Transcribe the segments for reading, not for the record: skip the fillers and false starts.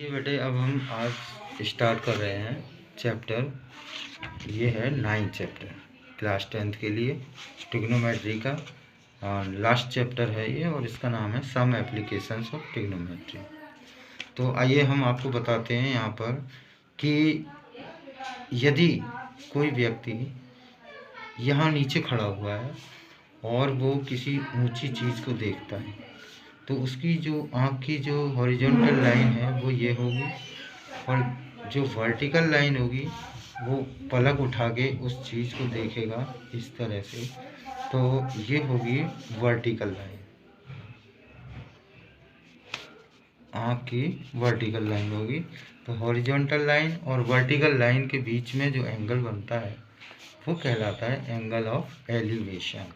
देखिए बेटे, अब हम आज स्टार्ट कर रहे हैं चैप्टर। ये है 9th चैप्टर क्लास 10th के लिए ट्रिग्नोमेट्री का। और लास्ट चैप्टर है ये, और इसका नाम है सम एप्लीकेशंस ऑफ ट्रिग्नोमेट्री। तो आइए हम आपको बताते हैं यहाँ पर कि यदि कोई व्यक्ति यहाँ नीचे खड़ा हुआ है और वो किसी ऊंची चीज़ को देखता है, तो उसकी जो आँख की जो हॉरिजॉन्टल लाइन है वो ये होगी, और जो वर्टिकल लाइन होगी वो पलक उठा के उस चीज़ को देखेगा इस तरह से, तो ये होगी वर्टिकल लाइन। आँख की वर्टिकल लाइन होगी। तो हॉरिजॉन्टल लाइन और वर्टिकल लाइन के बीच में जो एंगल बनता है वो कहलाता है एंगल ऑफ एलिवेशन।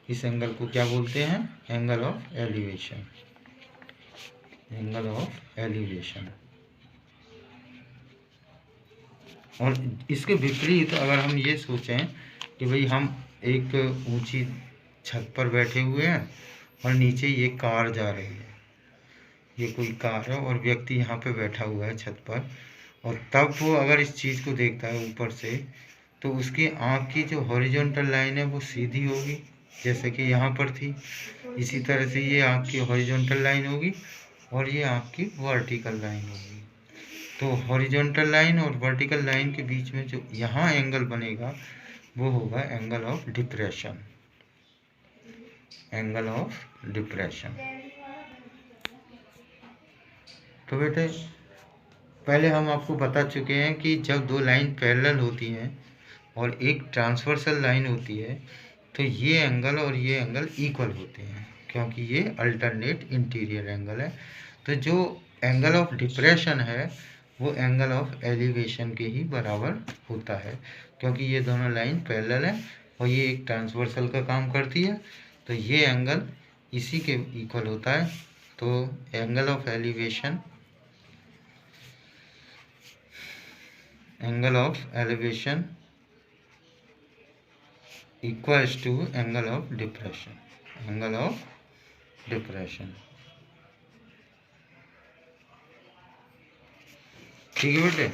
इस एंगल को क्या बोलते हैं? Angle of elevation. Angle of elevation. और इसके विपरीत अगर हम ये सोचें कि भाई हम एक ऊंची छत पर बैठे हुए हैं और नीचे ये कार जा रही है, ये कोई कार है और व्यक्ति यहाँ पे बैठा हुआ है छत पर, और तब वो अगर इस चीज़ को देखता है ऊपर से, तो उसकी आँख की जो हॉरिजॉन्टल लाइन है वो सीधी होगी, जैसे कि यहाँ पर थी। इसी तरह से ये आँख की हॉरिजॉन्टल लाइन होगी और ये आँख की वर्टिकल लाइन होगी। तो हॉरिजॉन्टल लाइन और वर्टिकल लाइन के बीच में जो यहाँ एंगल बनेगा वो होगा angle of depression. Angle of depression. तो बेटे, पहले हम आपको बता चुके हैं कि जब दो लाइन पैरेलल होती हैं और एक ट्रांसवर्सल लाइन होती है, तो ये एंगल और ये एंगल इक्वल होते हैं, क्योंकि ये अल्टरनेट इंटीरियर एंगल है। तो जो एंगल ऑफ डिप्रेशन है वो एंगल ऑफ एलिवेशन के ही बराबर होता है, क्योंकि ये दोनों लाइन पैरेलल है और ये एक ट्रांसवर्सल का काम करती है, तो ये एंगल इसी के इक्वल होता है। तो angle of elevation, angle of elevation equals to angle of depression. Angle of depression. ठीक है बेटे,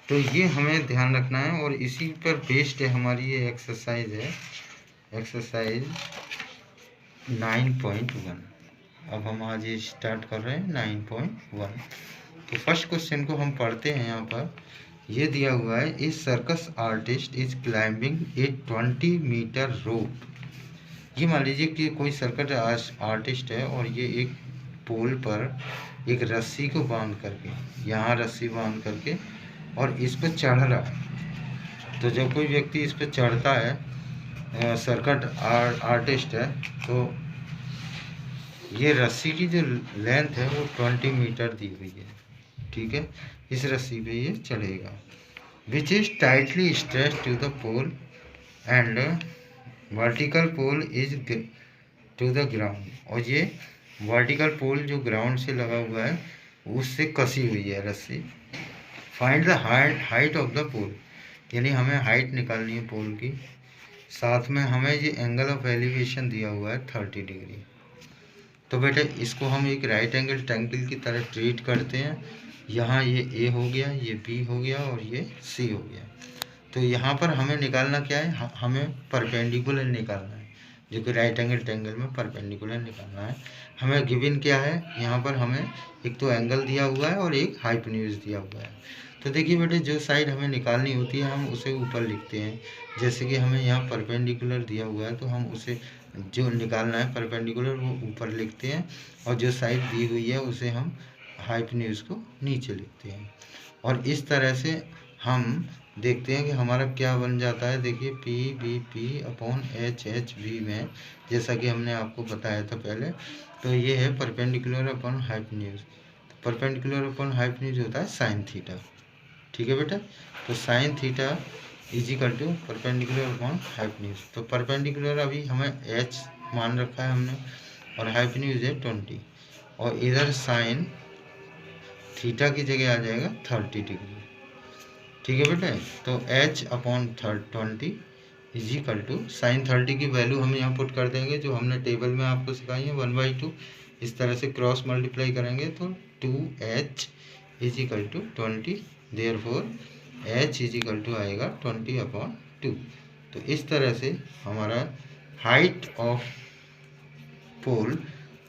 तो ये हमें ध्यान रखना है और इसी पर बेस्ड है हमारी ये एक्सरसाइज है, एक्सरसाइज 9.1। अब हम आज ये स्टार्ट कर रहे हैं 9.1। तो फर्स्ट क्वेश्चन को हम पढ़ते हैं। यहाँ पर ये दिया हुआ है, a circus artist is climbing a 20 metre rope. ये मान लीजिए कि कोई सर्कस आर्टिस्ट है और ये एक पोल पर एक रस्सी को बांध करके, यहाँ रस्सी बांध करके और इस पर चढ़ रहा है। तो जब कोई व्यक्ति इस पर चढ़ता है, सर्कस आर्टिस्ट है, तो ये रस्सी की जो लेंथ है वो 20 मीटर दी हुई है। ठीक है, इस रस्सी पे ये चढ़ेगा, which is tightly stretched to the pole and vertical pole is to the ground. और ये वर्टिकल पोल जो ग्राउंड से लगा हुआ है उससे कसी हुई है रस्सी। Find the height of the pole, यानी हमें हाइट निकालनी है पोल की। साथ में हमें ये एंगल ऑफ एलिवेशन दिया हुआ है 30 डिग्री। तो बेटे, इसको हम एक राइट एंगल ट्रायंगल की तरह ट्रीट करते हैं। यहाँ ये ए हो गया, ये बी हो गया और ये सी हो गया। तो यहाँ पर हमें निकालना क्या है? हमें परपेंडिकुलर निकालना है, जो कि राइट एंगल ट्रायंगल में परपेंडिकुलर निकालना है। हमें गिवन क्या है? यहाँ पर हमें एक तो एंगल दिया हुआ है और एक हाइपोटेन्यूज दिया हुआ है। तो देखिए बेटे, जो साइड हमें निकालनी होती है हम उसे ऊपर लिखते हैं। जैसे कि हमें यहाँ परपेंडिकुलर दिया हुआ है तो हम उसे जो निकालना है परपेंडिकुलर वो ऊपर लिखते हैं, और जो साइड दी हुई है उसे हम हाइपोटेन्यूज को नीचे लिखते हैं। और इस तरह से हम देखते हैं कि हमारा क्या बन जाता है। देखिए, P B P upon H H B में, जैसा कि हमने आपको बताया था पहले, तो ये है परपेंडिकुलर अपॉन हाइपोटेन्यूज। तो परपेंडिकुलर अपॉन हाइपोटेन्यूज होता है साइन थीटा। ठीक है बेटा, तो sine theta is equal to perpendicular upon hypotenuse. तो परपेंडिकुलर अभी हमें एच मान रखा है हमने, और हाइपोटेन्यूज है 20, और इधर साइन थीटा की जगह आ जाएगा 30 डिग्री। ठीक है बेटे, तो h upon 20 is equal to sine 30 की वैल्यू हम यहाँ पुट कर देंगे जो हमने टेबल में आपको सिखाई है 1/2। इस तरह से क्रॉस मल्टीप्लाई करेंगे तो 2h is equal to 20, therefore h is equal to आएगा 20/2। तो इस तरह से हमारा हाइट ऑफ पोल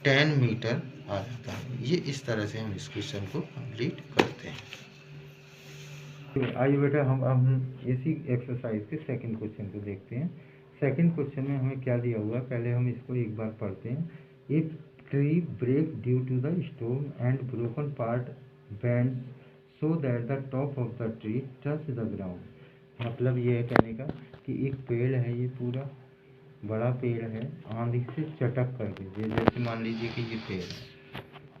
10 मीटर आ जाता है। ये इस तरह से हम इस क्वेश्चन को कंप्लीट करते हैं। आइए बेटा हम इसी एक्सरसाइज के सेकंड क्वेश्चन को देखते हैं। सेकंड क्वेश्चन में हमें क्या दिया हुआ है, पहले हम इसको एक बार पढ़ते हैं। If tree break due to the storm and broken part bend so that the top of the tree touch the ground. मतलब ये है कहने का कि एक पेड़ है, ये पूरा बड़ा पेड़ है, आंधी से चटक करके, जैसे मान लीजिए कि ये पेड़ है,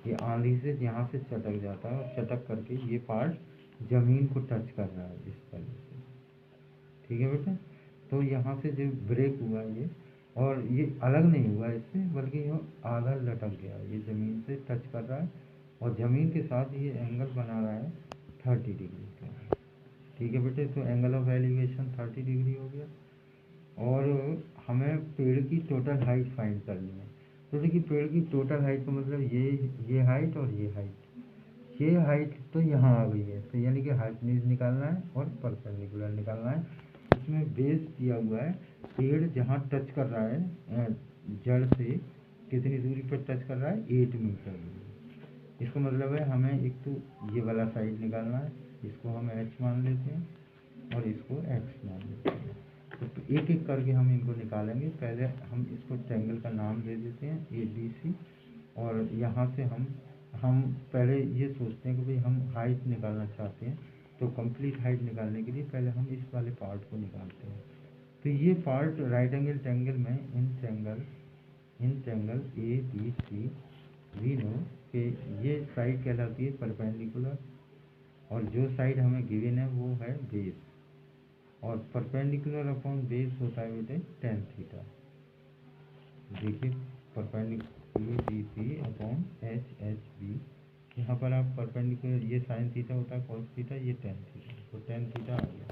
ये आंधी से यहाँ से चटक जाता है और चटक करके ये पार्ट ज़मीन को टच कर रहा है इस तरह से। ठीक है बेटा, तो यहाँ से जो ब्रेक हुआ ये, और ये अलग नहीं हुआ इससे, बल्कि ये आधा लटक गया, ये ज़मीन से टच कर रहा है और ज़मीन के साथ ये एंगल बना रहा है 30 डिग्री का। ठीक है बेटे, तो एंगल ऑफ एलिवेशन 30 डिग्री हो गया। और हमें पेड़ की टोटल हाइट फाइंड करनी है। तो देखिए पेड़ की टोटल हाइट का मतलब ये हाइट और ये हाइट तो यहाँ आ गई है, तो यानी कि हाइपोटेन्यूज निकालना है और परपेंडिकुलर निकालना है। इसमें बेस दिया हुआ है, पेड़ जहाँ टच कर रहा है जड़ से कितनी दूरी पर टच कर रहा है, 8 मीटर दूरी। इसका मतलब है हमें एक तो ये वाला साइड निकालना है, इसको हम h मान लेते हैं और इसको x मान लेते हैं। तो एक एक करके हम इनको निकालेंगे। पहले हम इसको ट्रायंगल का नाम दे देते हैं ABC, और यहाँ से हम पहले ये सोचते हैं कि भाई हम हाइट निकालना चाहते हैं, तो कंप्लीट हाइट निकालने के लिए पहले हम इस वाले पार्ट को निकालते हैं। तो ये पार्ट राइट एंगल ट्रायंगल में in triangle ABC we know कि ये साइड कहलाती है परपेंडिकुलर, और जो साइड हमें गिवन है वो है बेस, और परपेंडिकुलर अपॉन बेस होता है बेटे tan थीटा। देखिए परपेंडिकुलर ABC अपॉन HHB, यहाँ पर आप परपेंडिकुलर, ये साइन थीटा होता है कॉस थीटा, ये tan थीटा, तो tan थीटा आ गया।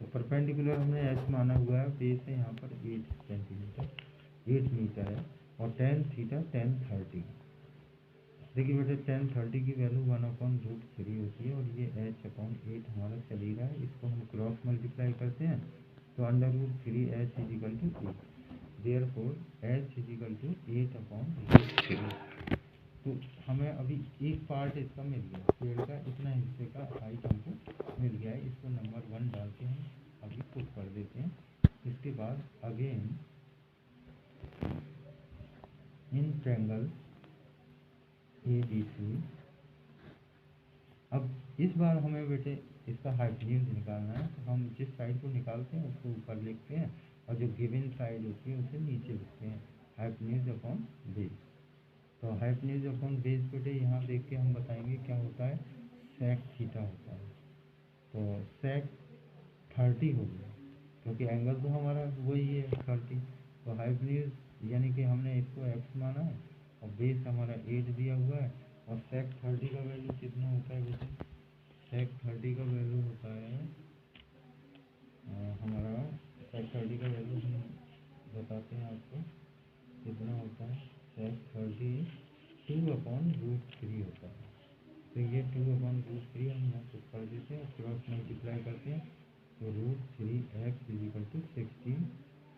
तो परपेंडिकुलर हमने h माना हुआ है, बेस है यहाँ पर 8 सेंटीमीटर, 8 मीटर है, और tan थीटा tan 30। देखिए बेटे tan 30 की वैल्यू 1/√3 होती है, और ये h/8 हमारा चल ही रहा है। इसको हम क्रॉस मल्टीप्लाई करते हैं तो √3h is equal to 8, therefore h is equal to 8/√3। तो हमें अभी एक पार्ट इसका मिल गया, पेड़ का इतना हिस्से का हाइट हमको मिल गया है। इसको नंबर 1 डाल के हम अभी पुट कर देते हैं। इसके बाद अगेन इन ट्रायंगल ABC, अब इस बार हमें बेटे इसका हाइपोटेन्यूज निकालना है। तो हम जिस साइड को निकालते हैं उसको ऊपर लिखते हैं, और जो गिवन साइड होती है उसे नीचे लिखते हैं, हाइपोटेन्यूज अपॉन बेस। तो हाइपोटेन्यूज अपॉन बेस बेटे यहाँ देख के हम बताएंगे क्या होता है, सेक थीटा होता है। तो सेक 30 हो गया, क्योंकि एंगल तो हमारा वही है 30। तो हाइपोटेन्यूज यानी कि हमने इसको x माना है, और बेस हमारा 8 दिया हुआ है, और सेक 30 का वैल्यू कितना होता है बेटे, सेक 30 का वैल्यू होता है हमारा, सेक 30 का वैल्यू हम बताते हैं आपको कितना होता है। सेक 30 2/√3 होता है। तो ये 2/√3 हम यहाँ पुट कर देते हैं, क्रॉस मल्टीप्लाई करते हैं, तो √3x is equal to 16,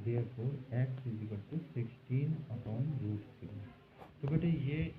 therefore x is equal to 16/√3। तो बेटे ये